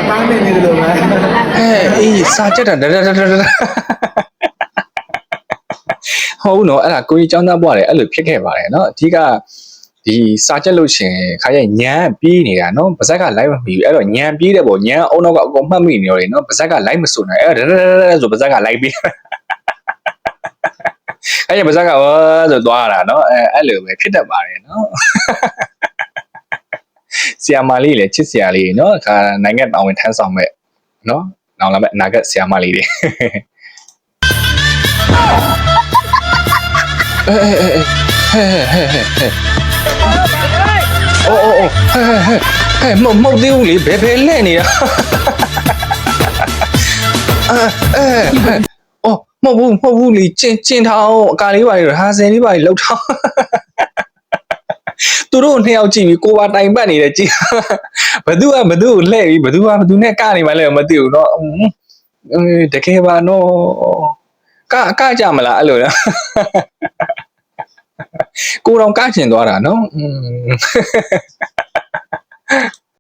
ပန်းနေနေတယ်လို့ပဲအေးစာချက်တာဟုတ်နော်အဲ့ဒါကိုကြီးចောင်းသားဘွားတယ်အဲ့လိုဖြစ်ခဲ့ပါတယ်နော်အဓိကဒီစာချက်လို့ရှင်ခါရဲ့ညံပြေးနေတာနော်ပါဇက်ကလိုက်မပြီးဘူးအဲ့တော့ညံပြေးတယ်ပေါ့ညံအုံတော့ကအကုန်မှတ်မိနေရောလေနော်ပါဇက်ကလိုက်မစွနိုင်အဲ့ဆိုပါဇက်ကလိုက်ပြီးအဲ့ရပါဇက်ကဆိုသွားတာနော်အဲ့လိုပဲဖြစ်တတ်ပါတယ်နော်ဆရာမလေးလေချစ်ဆရာလေးနော်အခါနိုင်ငံတော်ဝင်ထမ်းဆောင်မဲ့နော်နောက်လာမဲ့အနာဂတ်ဆရာမလေးတွေโอ้เฮ้မဟုတ်သေးဘူးလေဘယ်လဲ့နေတာအော်မဟုတ်ဘူးလေကျင်ထောင်အကာလေးပါလေဟာဆယ်လေးပါလေလောက်ထောင်သူတို့နှစ်ယောက်ကြည့်ပြီးကိုပါတိုင်ပတ်နေတယ်ကြည့်ဘသူကဘသူကိုလှဲ့ပြီးဘသူနဲ့ကနေမှလည်းမသိဘူးเนาะတကယ်ပါနော်ကကြမလားအဲ့လိုလားကိုတော့ကချင်သွားတာနော်